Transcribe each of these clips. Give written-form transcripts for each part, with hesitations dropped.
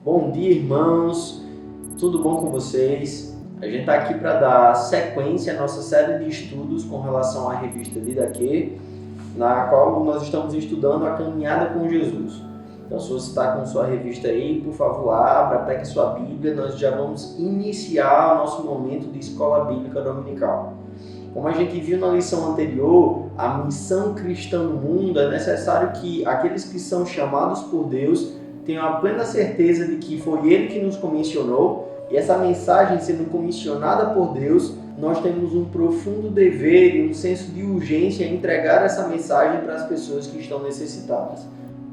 Bom dia, irmãos, tudo bom com vocês? A gente está aqui para dar sequência à nossa série de estudos com relação à revista Didaquê, na qual nós estamos estudando a caminhada com Jesus. Então, se você está com sua revista aí, por favor, abra, pegue sua Bíblia, nós já vamos iniciar o nosso momento de escola bíblica dominical. Como a gente viu na lição anterior, a missão cristã no mundo é necessário que aqueles que são chamados por Deus tenham a plena certeza de que foi Ele que nos comissionou, e essa mensagem sendo comissionada por Deus, nós temos um profundo dever e um senso de urgência em entregar essa mensagem para as pessoas que estão necessitadas.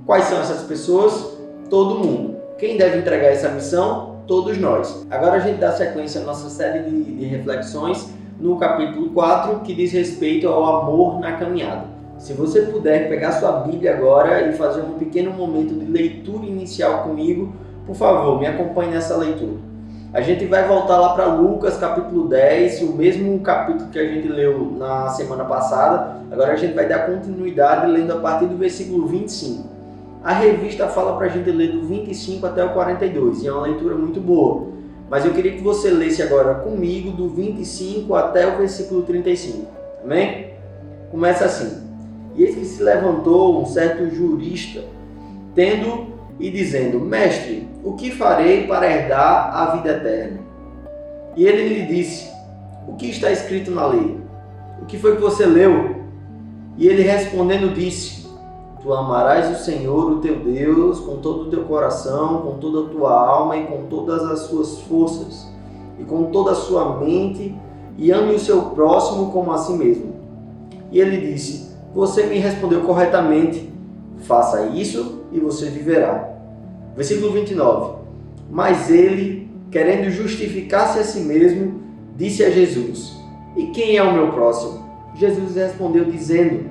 Quais são essas pessoas? Todo mundo. Quem deve entregar essa missão? Todos nós. Agora a gente dá sequência à nossa série de reflexões no capítulo 4, que diz respeito ao amor na caminhada. Se você puder pegar sua Bíblia agora e fazer um pequeno momento de leitura inicial comigo, por favor, me acompanhe nessa leitura. A gente vai voltar lá para Lucas, capítulo 10, o mesmo capítulo que a gente leu na semana passada. Agora a gente vai dar continuidade lendo a partir do versículo 25. A revista fala para a gente ler do 25 até o 42, e é uma leitura muito boa. Mas eu queria que você lesse agora comigo do 25 até o versículo 35. Amém? Começa assim. E eis que se levantou um certo jurista, tendo e dizendo: Mestre, o que farei para herdar a vida eterna? E ele lhe disse: O que está escrito na lei? O que foi que você leu? E ele respondendo disse: Tu amarás o Senhor, o teu Deus, com todo o teu coração, com toda a tua alma e com todas as suas forças, e com toda a sua mente, e ame o seu próximo como a si mesmo. E ele disse: Você me respondeu corretamente, faça isso e você viverá. Versículo 29. Mas ele, querendo justificar-se a si mesmo, disse a Jesus: E quem é o meu próximo? Jesus respondeu dizendo: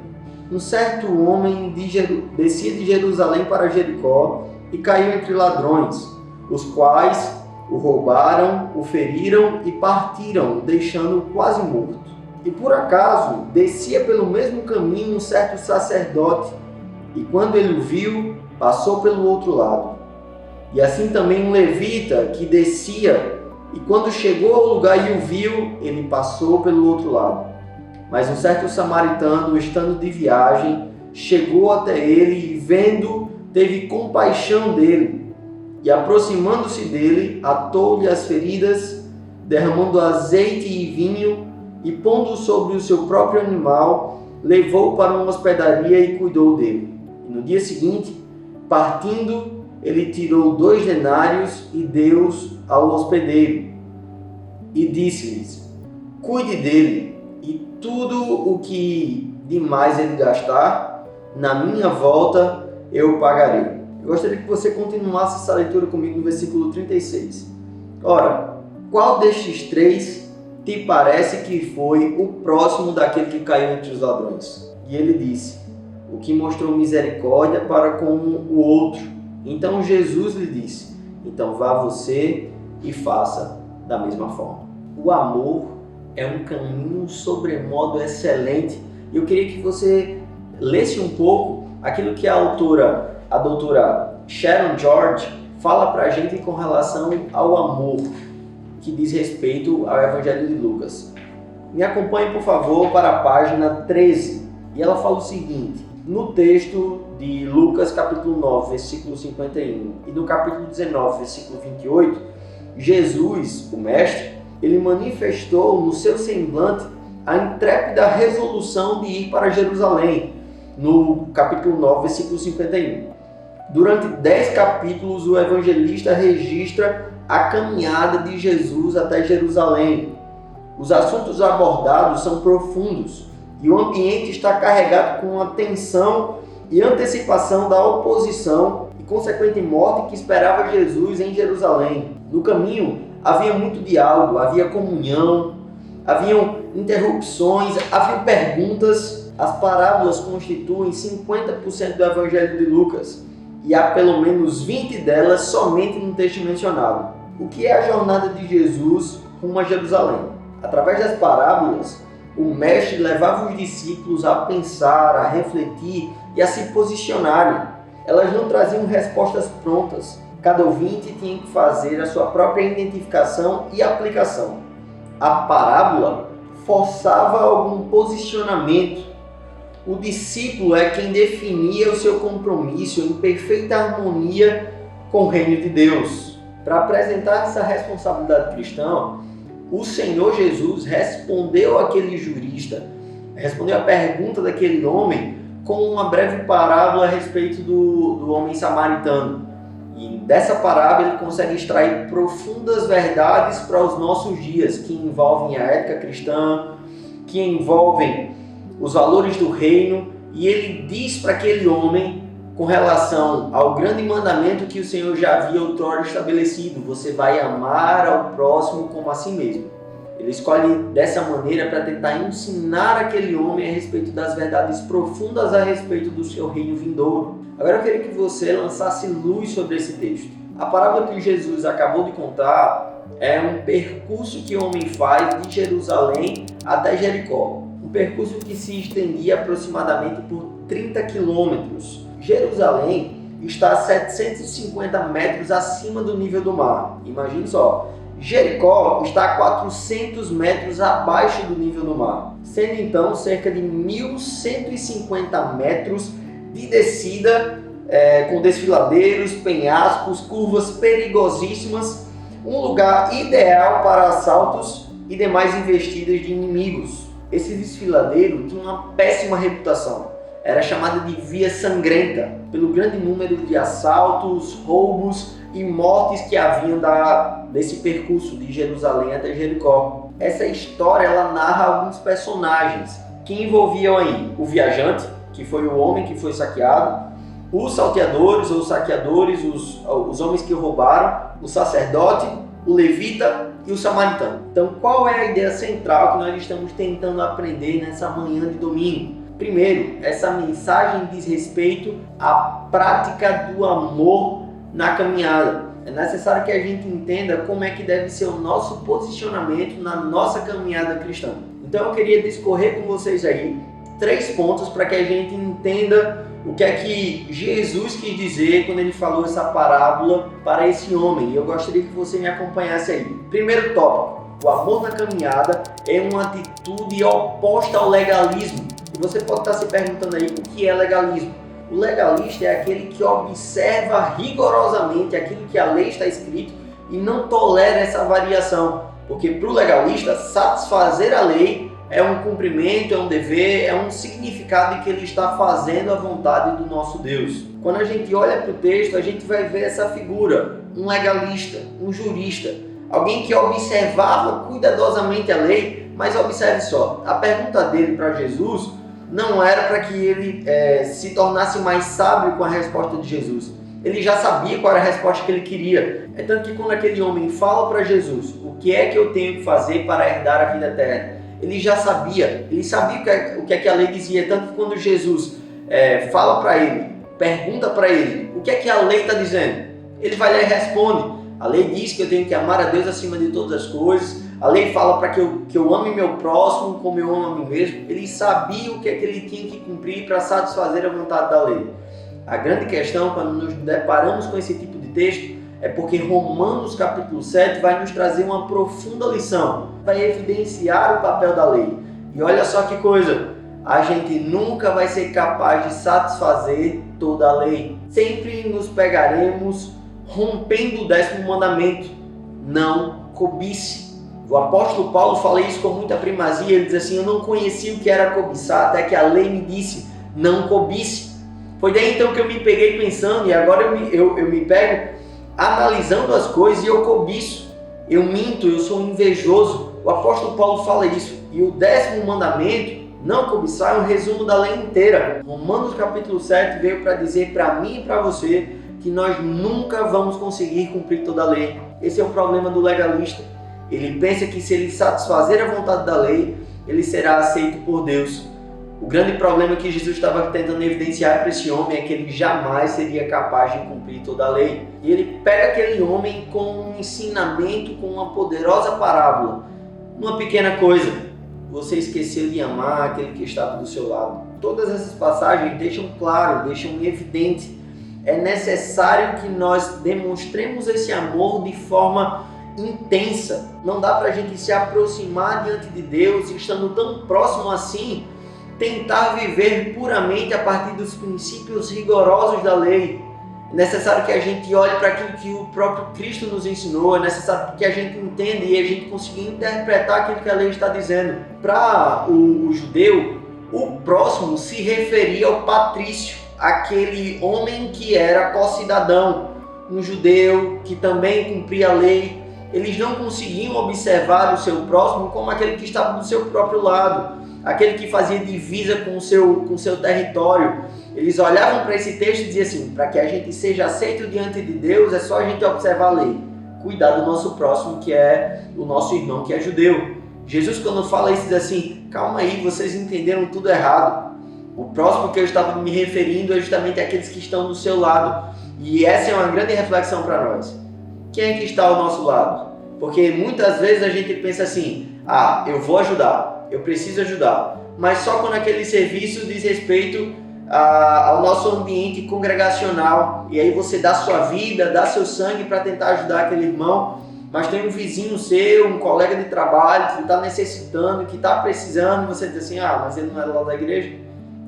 Um certo homem descia de Jerusalém para Jericó e caiu entre ladrões, os quais o roubaram, o feriram e partiram, deixando-o quase morto. E por acaso descia pelo mesmo caminho um certo sacerdote, e quando ele o viu, passou pelo outro lado. E assim também um levita que descia, e quando chegou ao lugar e o viu, ele passou pelo outro lado. Mas um certo samaritano, estando de viagem, chegou até ele e, vendo, teve compaixão dele. E aproximando-se dele, atou-lhe as feridas, derramando azeite e vinho, e pondo sobre o seu próprio animal, levou-o para uma hospedaria e cuidou dele. E no dia seguinte, partindo, ele tirou 2 denários e deu-os ao hospedeiro. E disse-lhes: Cuide dele, e tudo o que demais ele gastar, na minha volta eu pagarei. Eu gostaria que você continuasse essa leitura comigo no versículo 36. Ora, qual destes 3 te parece que foi o próximo daquele que caiu entre os ladrões? E ele disse: O que mostrou misericórdia para com o outro. Então Jesus lhe disse: Então vá você e faça da mesma forma. O amor é um caminho sobremodo excelente. Eu queria que você lesse um pouco aquilo que a doutora Sharon George fala para a gente com relação ao amor, que diz respeito ao Evangelho de Lucas. Me acompanhe, por favor, para a página 13. E ela fala o seguinte: no texto de Lucas, capítulo 9, versículo 51, e no capítulo 19, versículo 28, Jesus, o Mestre, ele manifestou no seu semblante a intrépida resolução de ir para Jerusalém, no capítulo 9, versículo 51. Durante 10 capítulos, o evangelista registra a caminhada de Jesus até Jerusalém. Os assuntos abordados são profundos e o ambiente está carregado com a tensão e antecipação da oposição e consequente morte que esperava Jesus em Jerusalém. No caminho havia muito diálogo, havia comunhão, haviam interrupções, havia perguntas. As parábolas constituem 50% do Evangelho de Lucas e há pelo menos 20 delas somente no texto mencionado. O que é a jornada de Jesus rumo a Jerusalém? Através das parábolas, o mestre levava os discípulos a pensar, a refletir e a se posicionarem. Elas não traziam respostas prontas, Cada ouvinte tinha que fazer a sua própria identificação e aplicação. A parábola forçava algum posicionamento. O discípulo é quem definia o seu compromisso em perfeita harmonia com o reino de Deus. Para apresentar essa responsabilidade cristã, o Senhor Jesus respondeu àquele jurista, respondeu a pergunta daquele homem com uma breve parábola a respeito do homem samaritano. E dessa parábola ele consegue extrair profundas verdades para os nossos dias, que envolvem a ética cristã, que envolvem os valores do reino, e ele diz para aquele homem com relação ao grande mandamento que o Senhor já havia outrora estabelecido: você vai amar ao próximo como a si mesmo. Ele escolhe dessa maneira para tentar ensinar aquele homem a respeito das verdades profundas a respeito do seu reino vindouro. Agora eu queria que você lançasse luz sobre esse texto. A parábola que Jesus acabou de contar é um percurso que o homem faz de Jerusalém até Jericó. Um percurso que se estendia aproximadamente por 30 quilômetros. Jerusalém está a 750 metros acima do nível do mar. Imagine só. Jericó está a 400 metros abaixo do nível do mar, sendo então cerca de 1.150 metros de descida, com desfiladeiros, penhascos, curvas perigosíssimas, um lugar ideal para assaltos e demais investidas de inimigos. Esse desfiladeiro tinha uma péssima reputação. Era chamada de Via Sangrenta, pelo grande número de assaltos, roubos e mortes que haviam desse percurso de Jerusalém até Jericó. Essa história ela narra alguns personagens que envolviam aí o viajante, que foi o homem que foi saqueado, os salteadores ou saqueadores, os homens que roubaram, o sacerdote, o levita e o samaritano. Então, qual é a ideia central que nós estamos tentando aprender nessa manhã de domingo? Primeiro, essa mensagem diz respeito à prática do amor na caminhada. É necessário que a gente entenda como é que deve ser o nosso posicionamento na nossa caminhada cristã. Então eu queria discorrer com vocês aí 3 pontos para que a gente entenda o que é que Jesus quis dizer quando ele falou essa parábola para esse homem. E eu gostaria que você me acompanhasse aí. Primeiro tópico: o amor na caminhada é uma atitude oposta ao legalismo. E você pode estar se perguntando aí o que é legalismo. O legalista é aquele que observa rigorosamente aquilo que a lei está escrito e não tolera essa variação. Porque para o legalista, satisfazer a lei é um cumprimento, é um dever, é um significado de que ele está fazendo a vontade do nosso Deus. Quando a gente olha para o texto, a gente vai ver essa figura, um legalista, um jurista, alguém que observava cuidadosamente a lei. Mas observe só, a pergunta dele para Jesus não era para que ele se tornasse mais sábio com a resposta de Jesus. Ele já sabia qual era a resposta que ele queria. É tanto que quando aquele homem fala para Jesus: o que é que eu tenho que fazer para herdar a vida eterna? Ele já sabia, ele sabia o que é que a lei dizia. Tanto que quando Jesus fala para ele, pergunta para ele: o que é que a lei está dizendo? Ele vai lá e responde: a lei diz que eu tenho que amar a Deus acima de todas as coisas. A lei fala para que eu ame meu próximo como eu amo a mim mesmo. Ele sabia o que é que ele tinha que cumprir para satisfazer a vontade da lei. A grande questão, quando nos deparamos com esse tipo de texto, é porque Romanos capítulo 7 vai nos trazer uma profunda lição, vai evidenciar o papel da lei. E olha só que coisa, a gente nunca vai ser capaz de satisfazer toda a lei. Sempre nos pegaremos rompendo o 10º mandamento: não cobice. O apóstolo Paulo fala isso com muita primazia. Ele diz assim: eu não conhecia o que era cobiçar até que a lei me disse: não cobice. Foi daí então que eu me peguei pensando, e agora eu me pego analisando as coisas e eu cobiço, eu minto, eu sou invejoso. O apóstolo Paulo fala isso. E o 10º mandamento, não cobiçar, é um resumo da lei inteira. Romanos capítulo 7 veio para dizer para mim e para você que nós nunca vamos conseguir cumprir toda a lei. Esse é o problema do legalista. Ele pensa que se ele satisfazer a vontade da lei, ele será aceito por Deus. O grande problema que Jesus estava tentando evidenciar para esse homem é que ele jamais seria capaz de cumprir toda a lei. E ele pega aquele homem com um ensinamento, com uma poderosa parábola. Uma pequena coisa: você esqueceu de amar aquele que estava do seu lado. Todas essas passagens deixam claro, deixam evidente é necessário que nós demonstremos esse amor de forma intensa. Não dá para a gente se aproximar diante de Deus, estando tão próximo assim, tentar viver puramente a partir dos princípios rigorosos da lei. É necessário que a gente olhe para aquilo que o próprio Cristo nos ensinou, é necessário que a gente entenda e a gente consiga interpretar aquilo que a lei está dizendo. Para o judeu, o próximo se referia ao patrício, aquele homem que era co-cidadão, um judeu que também cumpria a lei. Eles não conseguiam observar o seu próximo como aquele que estava do seu próprio lado, aquele que fazia divisa com o seu território. Eles olhavam para esse texto e diziam assim: para que a gente seja aceito diante de Deus, é só a gente observar a lei. Cuidar do nosso próximo, que é o nosso irmão, que é judeu. Jesus, quando fala isso, diz assim: calma aí, vocês entenderam tudo errado. O próximo que eu estava me referindo é justamente aqueles que estão do seu lado. E essa é uma grande reflexão para nós. Quem é que está ao nosso lado? Porque muitas vezes a gente pensa assim: eu vou ajudar, eu preciso ajudar. Mas só quando aquele serviço diz respeito ao nosso ambiente congregacional. E aí você dá sua vida, dá seu sangue para tentar ajudar aquele irmão. Mas tem um vizinho seu, um colega de trabalho que está necessitando, que está precisando. E você diz assim: mas ele não é lá da igreja?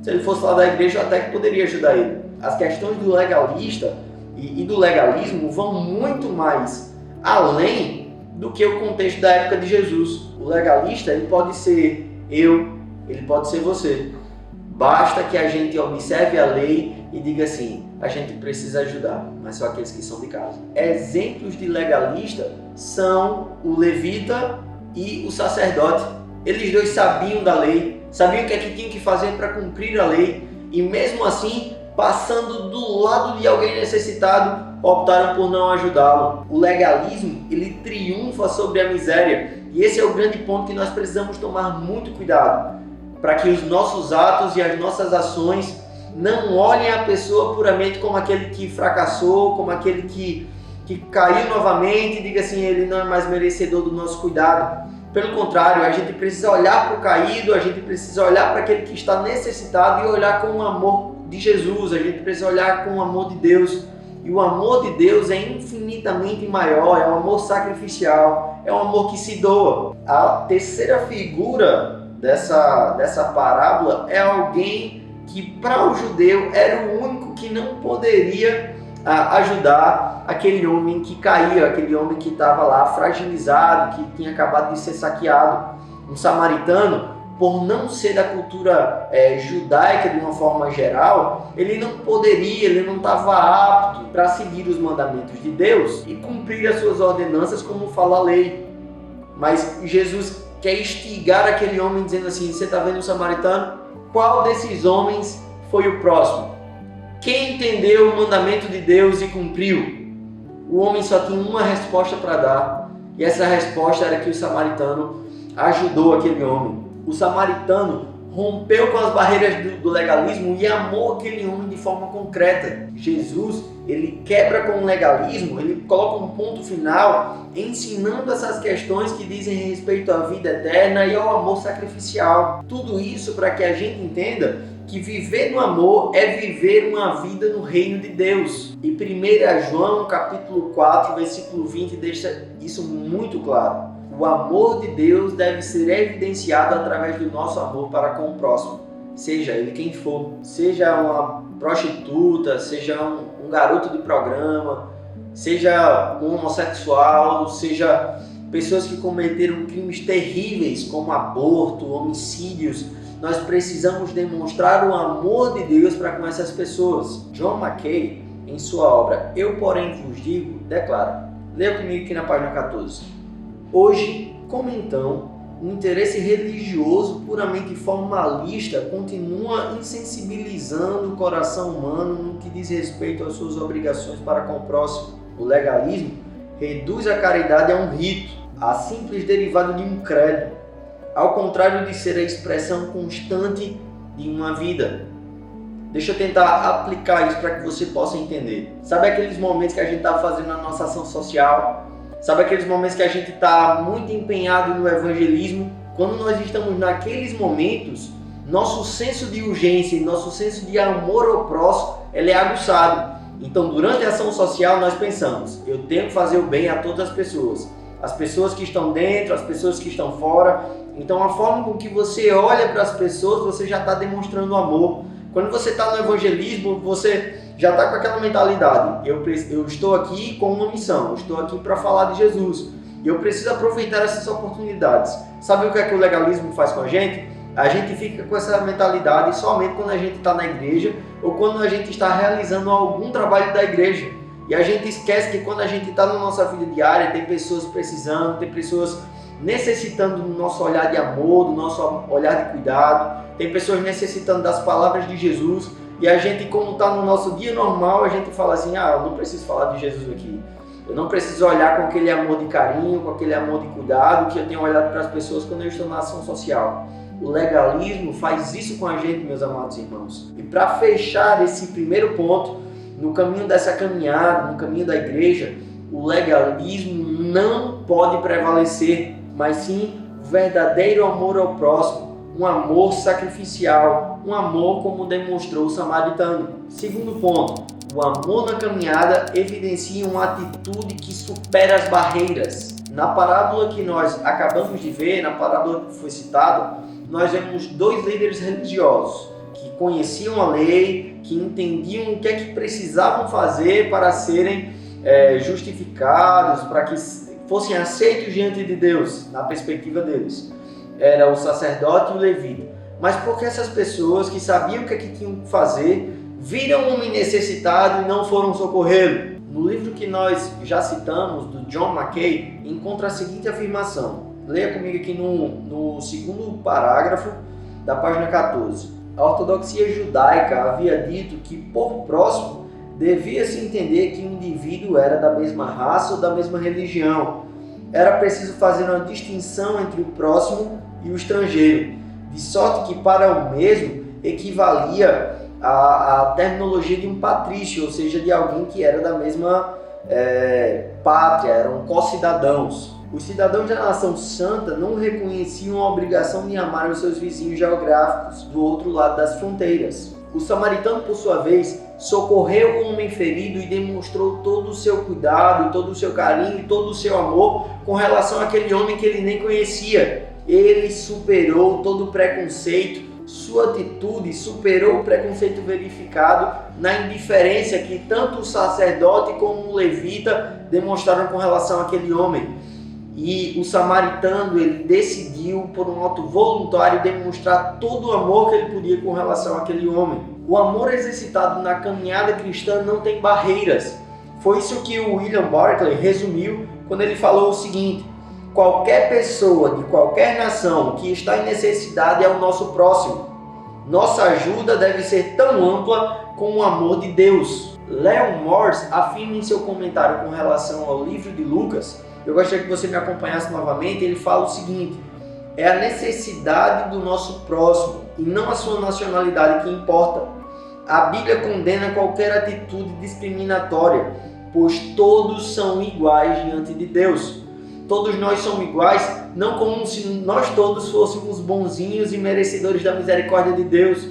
Se ele fosse lá da igreja, eu até que poderia ajudar ele. As questões do legalista e do legalismo vão muito mais além do que o contexto da época de Jesus. O legalista, ele pode ser eu, ele pode ser você. Basta que a gente observe a lei e diga assim: a gente precisa ajudar, mas só aqueles que são de casa. Exemplos de legalista são o levita e o sacerdote. Eles dois sabiam da lei, sabiam o que é que tinham que fazer para cumprir a lei, e mesmo assim, passando do lado de alguém necessitado, optaram por não ajudá-lo. O legalismo, ele triunfa sobre a miséria, e esse é o grande ponto que nós precisamos tomar muito cuidado, para que os nossos atos e as nossas ações não olhem a pessoa puramente como aquele que fracassou, como aquele que caiu novamente e diga assim: ele não é mais merecedor do nosso cuidado. Pelo contrário, a gente precisa olhar para o caído, a gente precisa olhar para aquele que está necessitado e olhar com o amor de Jesus, a gente precisa olhar com o amor de Deus. E o amor de Deus é infinitamente maior, é um amor sacrificial, é um amor que se doa. A terceira figura dessa parábola é alguém que para o judeu era o único que não poderia ajudar aquele homem que caía, aquele homem que estava lá fragilizado, que tinha acabado de ser saqueado. Um samaritano, por não ser da cultura judaica de uma forma geral, ele não poderia, ele não estava apto para seguir os mandamentos de Deus e cumprir as suas ordenanças como fala a lei. Mas Jesus quer instigar aquele homem dizendo assim: você está vendo o samaritano? Qual desses homens foi o próximo? Quem entendeu o mandamento de Deus e cumpriu? O homem só tinha uma resposta para dar, e essa resposta era que o samaritano ajudou aquele homem. O samaritano rompeu com as barreiras do legalismo e amou aquele homem de forma concreta. Jesus, ele quebra com o legalismo, ele coloca um ponto final ensinando essas questões que dizem respeito à vida eterna e ao amor sacrificial. Tudo isso para que a gente entenda que viver no amor é viver uma vida no reino de Deus. E 1 João capítulo 4, versículo 20 deixa isso muito claro. O amor de Deus deve ser evidenciado através do nosso amor para com o próximo, seja ele quem for, seja uma prostituta, seja um garoto de programa, seja um homossexual, seja pessoas que cometeram crimes terríveis como aborto, homicídios. Nós precisamos demonstrar o amor de Deus para com essas pessoas. John Mackay, em sua obra Eu, Porém, Vos Digo, declara, leia comigo aqui na página 14. Hoje, como então, o interesse religioso puramente formalista continua insensibilizando o coração humano no que diz respeito às suas obrigações para com o próximo. O legalismo reduz a caridade a um rito, a simples derivado de um credo, ao contrário de ser a expressão constante de uma vida. Deixa eu tentar aplicar isso para que você possa entender. Sabe aqueles momentos que a gente está fazendo a nossa ação social? Sabe aqueles momentos que a gente está muito empenhado no evangelismo? Quando nós estamos naqueles momentos, nosso senso de urgência e nosso senso de amor ao próximo, ele é aguçado. Então, durante a ação social, nós pensamos, eu tenho que fazer o bem a todas as pessoas que estão dentro, as pessoas que estão fora. Então, a forma com que você olha para as pessoas, você já está demonstrando amor. Quando você está no evangelismo, você já está com aquela mentalidade. Eu estou aqui com uma missão, eu estou aqui para falar de Jesus. E eu preciso aproveitar essas oportunidades. Sabe o que é que o legalismo faz com a gente? A gente fica com essa mentalidade somente quando a gente está na igreja ou quando a gente está realizando algum trabalho da igreja. E a gente esquece que quando a gente está na nossa vida diária, tem pessoas precisando, tem pessoas necessitando do nosso olhar de amor, do nosso olhar de cuidado, tem pessoas necessitando das palavras de Jesus. E a gente, como está no nosso dia normal, a gente fala assim, eu não preciso falar de Jesus aqui. Eu não preciso olhar com aquele amor de carinho, com aquele amor de cuidado que eu tenho olhado para as pessoas quando eu estou na ação social. O legalismo faz isso com a gente, meus amados irmãos. E para fechar esse primeiro ponto, no caminho dessa caminhada, no caminho da igreja, o legalismo não pode prevalecer, mas sim verdadeiro amor ao próximo, um amor sacrificial, um amor como demonstrou o samaritano. Segundo ponto, o amor na caminhada evidencia uma atitude que supera as barreiras. Na parábola que nós acabamos de ver, na parábola que foi citada, nós vemos dois líderes religiosos que conheciam a lei, que entendiam o que é que precisavam fazer para serem justificados, para que fossem aceitos diante de Deus, na perspectiva deles. Era o sacerdote e o levita. Mas porque essas pessoas que sabiam o que é que tinham que fazer, viram um homem necessitado e não foram socorrê-lo. No livro que nós já citamos, do John Mackay, encontra a seguinte afirmação. Leia comigo aqui no segundo parágrafo da página 14. A ortodoxia judaica havia dito que, por próximo, devia-se entender que o indivíduo era da mesma raça ou da mesma religião. Era preciso fazer uma distinção entre o próximo e o estrangeiro, de sorte que para o mesmo equivalia a terminologia de um patrício, ou seja, de alguém que era da mesma pátria, eram co-cidadãos. Os cidadãos da nação santa não reconheciam a obrigação de amar os seus vizinhos geográficos do outro lado das fronteiras. O samaritano, por sua vez, socorreu o homem ferido e demonstrou todo o seu cuidado, todo o seu carinho e todo o seu amor com relação àquele homem que ele nem conhecia. Ele superou todo o preconceito. Sua atitude superou o preconceito verificado na indiferença que tanto o sacerdote como o levita demonstraram com relação àquele homem. E o samaritano, ele decidiu, por um ato voluntário, demonstrar todo o amor que ele podia com relação àquele homem. O amor exercitado na caminhada cristã não tem barreiras. Foi isso que o William Barclay resumiu quando ele falou o seguinte: qualquer pessoa de qualquer nação que está em necessidade é o nosso próximo. Nossa ajuda deve ser tão ampla como o amor de Deus. Leon Morris afirma em seu comentário com relação ao livro de Lucas, eu gostaria que você me acompanhasse novamente, ele fala o seguinte: é a necessidade do nosso próximo e não a sua nacionalidade que importa. A Bíblia condena qualquer atitude discriminatória, pois todos são iguais diante de Deus. Todos nós somos iguais, não como se nós todos fôssemos bonzinhos e merecedores da misericórdia de Deus,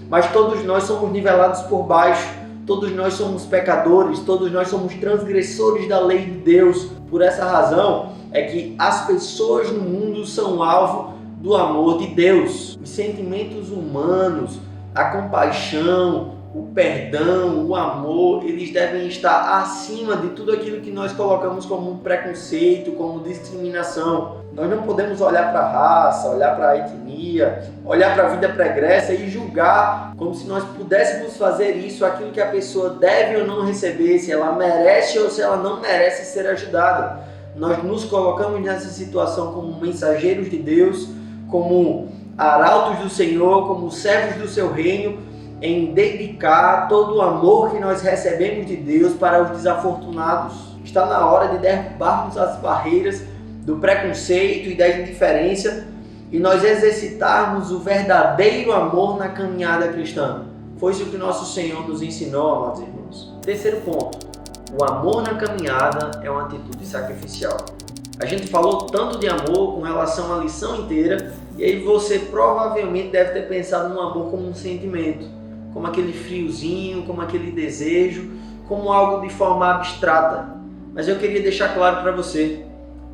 mas todos nós somos nivelados por baixo. Todos nós somos pecadores, todos nós somos transgressores da lei de Deus. Por essa razão é que as pessoas no mundo são alvo do amor de Deus. Os sentimentos humanos, a compaixão, o perdão, o amor, eles devem estar acima de tudo aquilo que nós colocamos como um preconceito, como discriminação. Nós não podemos olhar para a raça, olhar para a etnia, olhar para a vida pregressa e julgar como se nós pudéssemos fazer isso, aquilo que a pessoa deve ou não receber, se ela merece ou se ela não merece ser ajudada. Nós nos colocamos nessa situação como mensageiros de Deus, como arautos do Senhor, como servos do seu reino, em dedicar todo o amor que nós recebemos de Deus para os desafortunados. Está na hora de derrubarmos as barreiras do preconceito e da indiferença e nós exercitarmos o verdadeiro amor na caminhada cristã. Foi isso que nosso Senhor nos ensinou, amados irmãos. Terceiro ponto, o amor na caminhada é uma atitude sacrificial. A gente falou tanto de amor com relação à lição inteira e aí você provavelmente deve ter pensado no amor como um sentimento, como aquele friozinho, como aquele desejo, como algo de forma abstrata. Mas eu queria deixar claro para você,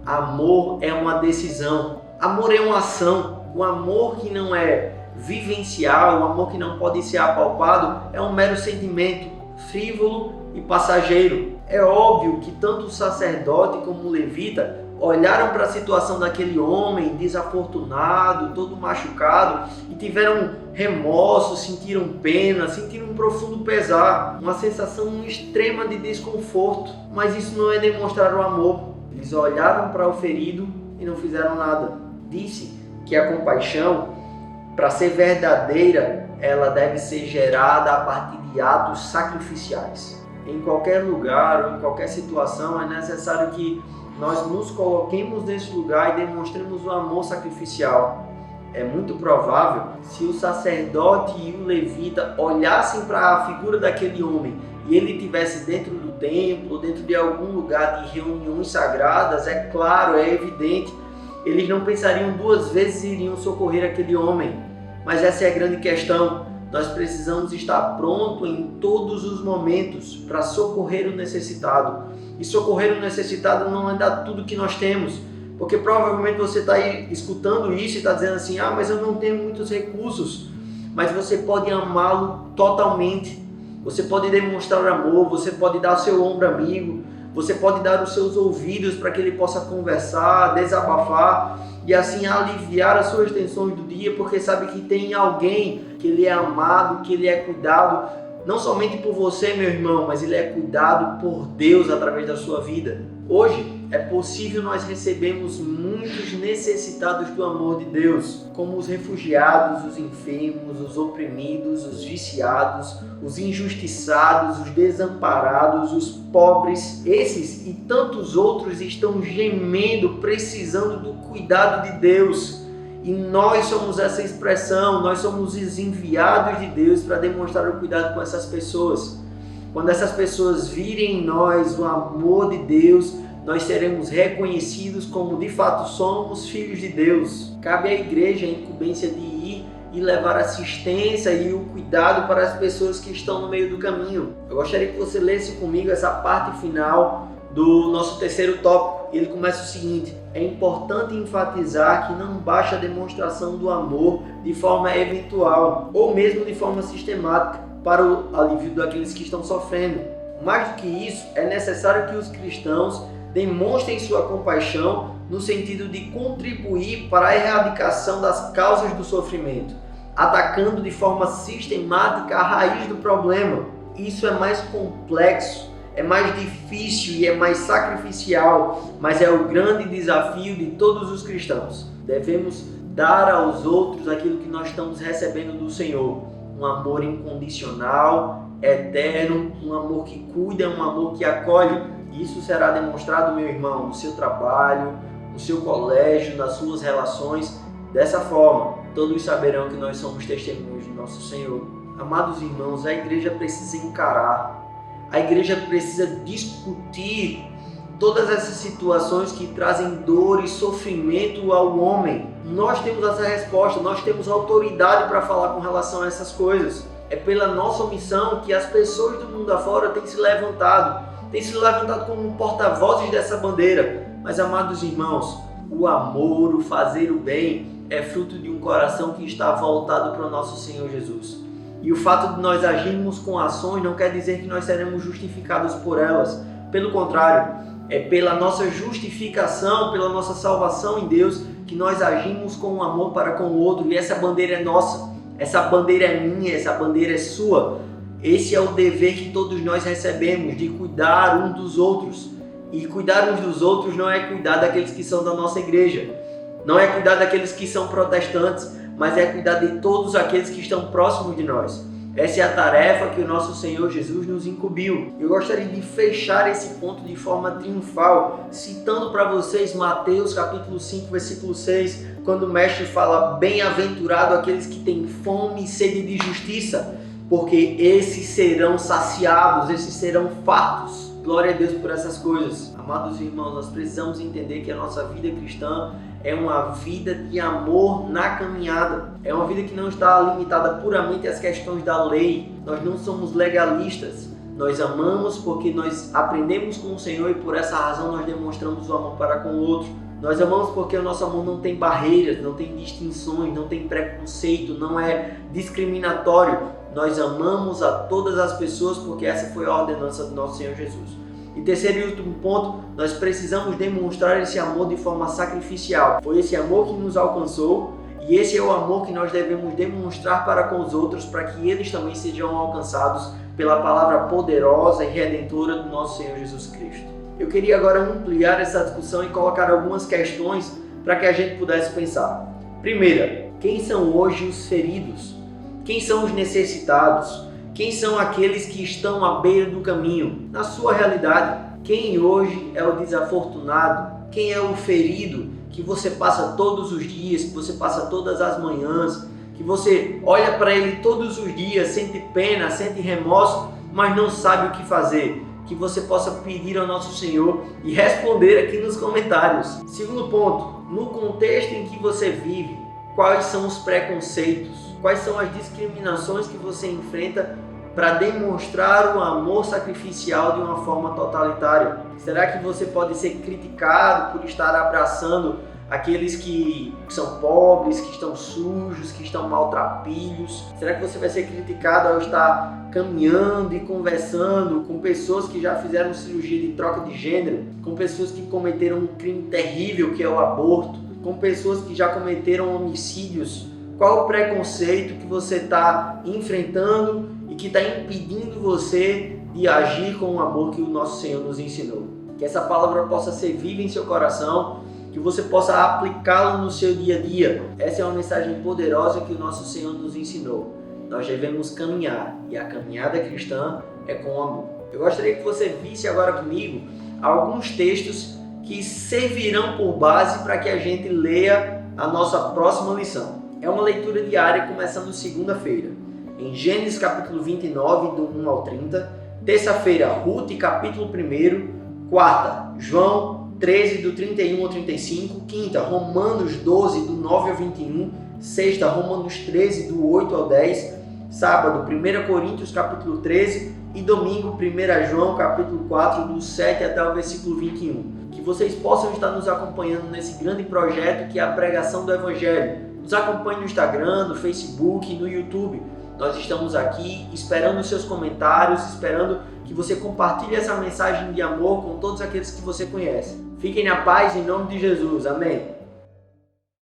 amor é uma decisão, amor é uma ação. O amor que não é vivencial, o amor que não pode ser apalpado, é um mero sentimento frívolo e passageiro. É óbvio que tanto o sacerdote como o levita olharam para a situação daquele homem desafortunado, todo machucado, e tiveram remorso, sentiram pena, sentiram um profundo pesar, uma sensação extrema de desconforto. Mas isso não é demonstrar o amor. Eles olharam para o ferido e não fizeram nada. Disse que a compaixão, para ser verdadeira, ela deve ser gerada a partir de atos sacrificiais. Em qualquer lugar ou em qualquer situação é necessário que nós nos coloquemos nesse lugar e demonstremos o amor sacrificial. É muito provável, se o sacerdote e o levita olhassem para a figura daquele homem e ele estivesse dentro do templo, dentro de algum lugar de reuniões sagradas, é claro, é evidente, eles não pensariam duas vezes e iriam socorrer aquele homem. Mas essa é a grande questão. Nós precisamos estar pronto em todos os momentos para socorrer o necessitado. E socorrer o necessitado não é dar tudo que nós temos. Porque provavelmente você está aí escutando isso e está dizendo assim, mas eu não tenho muitos recursos. Mas você pode amá-lo totalmente. Você pode demonstrar amor, você pode dar seu ombro amigo, você pode dar os seus ouvidos para que ele possa conversar, desabafar e assim aliviar as suas tensões do dia, porque sabe que tem alguém que ele é amado, que ele é cuidado, não somente por você, meu irmão, mas ele é cuidado por Deus através da sua vida. Hoje é possível nós recebermos muitos necessitados do amor de Deus, como os refugiados, os enfermos, os oprimidos, os viciados, os injustiçados, os desamparados, os pobres. Esses e tantos outros estão gemendo, precisando do cuidado de Deus. E nós somos essa expressão, nós somos os enviados de Deus para demonstrar o cuidado com essas pessoas. Quando essas pessoas virem em nós o amor de Deus, nós seremos reconhecidos como de fato somos filhos de Deus. Cabe à igreja a incumbência de ir e levar assistência e o cuidado para as pessoas que estão no meio do caminho. Eu gostaria que você lesse comigo essa parte final do nosso terceiro tópico. Ele começa o seguinte: é importante enfatizar que não basta a demonstração do amor de forma eventual ou mesmo de forma sistemática para o alívio daqueles que estão sofrendo. Mais do que isso, é necessário que os cristãos demonstrem sua compaixão no sentido de contribuir para a erradicação das causas do sofrimento, atacando de forma sistemática a raiz do problema. Isso é mais complexo, é mais difícil e é mais sacrificial, mas é o grande desafio de todos os cristãos. Devemos dar aos outros aquilo que nós estamos recebendo do Senhor, um amor incondicional, eterno, um amor que cuida, um amor que acolhe. Isso será demonstrado, meu irmão, no seu trabalho, no seu colégio, nas suas relações. Dessa forma, todos saberão que nós somos testemunhos de nosso Senhor. Amados irmãos, a igreja precisa encarar, a igreja precisa discutir todas essas situações que trazem dor e sofrimento ao homem. Nós temos essa resposta, nós temos autoridade para falar com relação a essas coisas. É pela nossa omissão que as pessoas do mundo afora têm se levantado como porta-vozes dessa bandeira. Mas, amados irmãos, o amor, o fazer o bem é fruto de um coração que está voltado para o nosso Senhor Jesus. E o fato de nós agirmos com ações não quer dizer que nós seremos justificados por elas. Pelo contrário, é pela nossa justificação, pela nossa salvação em Deus, que nós agimos com um amor para com o outro. E essa bandeira é nossa, essa bandeira é minha, essa bandeira é sua. Esse é o dever que todos nós recebemos, de cuidar uns dos outros. E cuidar uns dos outros não é cuidar daqueles que são da nossa igreja, não é cuidar daqueles que são protestantes, mas é cuidar de todos aqueles que estão próximos de nós. Essa é a tarefa que o nosso Senhor Jesus nos incumbiu. Eu gostaria de fechar esse ponto de forma triunfal, citando para vocês Mateus capítulo 5, versículo 6, quando o mestre fala: bem-aventurado aqueles que têm fome e sede de justiça, porque esses serão saciados, esses serão fartos. Glória a Deus por essas coisas. Amados irmãos, nós precisamos entender que a nossa vida cristã é uma vida de amor na caminhada. É uma vida que não está limitada puramente às questões da lei. Nós não somos legalistas. Nós amamos porque nós aprendemos com o Senhor e por essa razão nós demonstramos o amor para com o outro. Nós amamos porque o nosso amor não tem barreiras, não tem distinções, não tem preconceito, não é discriminatório. Nós amamos a todas as pessoas porque essa foi a ordenança do nosso Senhor Jesus. E terceiro e último ponto, nós precisamos demonstrar esse amor de forma sacrificial. Foi esse amor que nos alcançou e esse é o amor que nós devemos demonstrar para com os outros para que eles também sejam alcançados pela palavra poderosa e redentora do nosso Senhor Jesus Cristo. Eu queria agora ampliar essa discussão e colocar algumas questões para que a gente pudesse pensar. Primeira, quem são hoje os feridos? Quem são os necessitados? Quem são aqueles que estão à beira do caminho? Na sua realidade, quem hoje é o desafortunado? Quem é o ferido que você passa todos os dias, que você passa todas as manhãs, que você olha para ele todos os dias, sente pena, sente remorso, mas não sabe o que fazer? Que você possa pedir ao nosso Senhor e responder aqui nos comentários. Segundo ponto, no contexto em que você vive, quais são os preconceitos? Quais são as discriminações que você enfrenta para demonstrar o amor sacrificial de uma forma totalitária? Será que você pode ser criticado por estar abraçando aqueles que são pobres, que estão sujos, que estão maltrapilhos? Será que você vai ser criticado ao estar caminhando e conversando com pessoas que já fizeram cirurgia de troca de gênero, com pessoas que cometeram um crime terrível que é o aborto, com pessoas que já cometeram homicídios? Qual o preconceito que você está enfrentando e que está impedindo você de agir com o amor que o nosso Senhor nos ensinou? Que essa palavra possa ser viva em seu coração, que você possa aplicá-la no seu dia a dia. Essa é uma mensagem poderosa que o nosso Senhor nos ensinou. Nós devemos caminhar, e a caminhada cristã é com amor. Eu gostaria que você visse agora comigo alguns textos que servirão por base para que a gente leia a nossa próxima lição. É uma leitura diária começando segunda-feira, em Gênesis capítulo 29, do 1 ao 30, terça-feira, Ruth, capítulo 1, quarta, João 13, do 31 ao 35, quinta, Romanos 12, do 9 ao 21, sexta, Romanos 13, do 8 ao 10, sábado, 1 Coríntios, capítulo 13, e domingo, 1 João, capítulo 4, do 7 até o versículo 21. Que vocês possam estar nos acompanhando nesse grande projeto que é a pregação do Evangelho. Nos acompanhe no Instagram, no Facebook, no YouTube. Nós estamos aqui esperando os seus comentários, esperando que você compartilhe essa mensagem de amor com todos aqueles que você conhece. Fiquem na paz em nome de Jesus. Amém.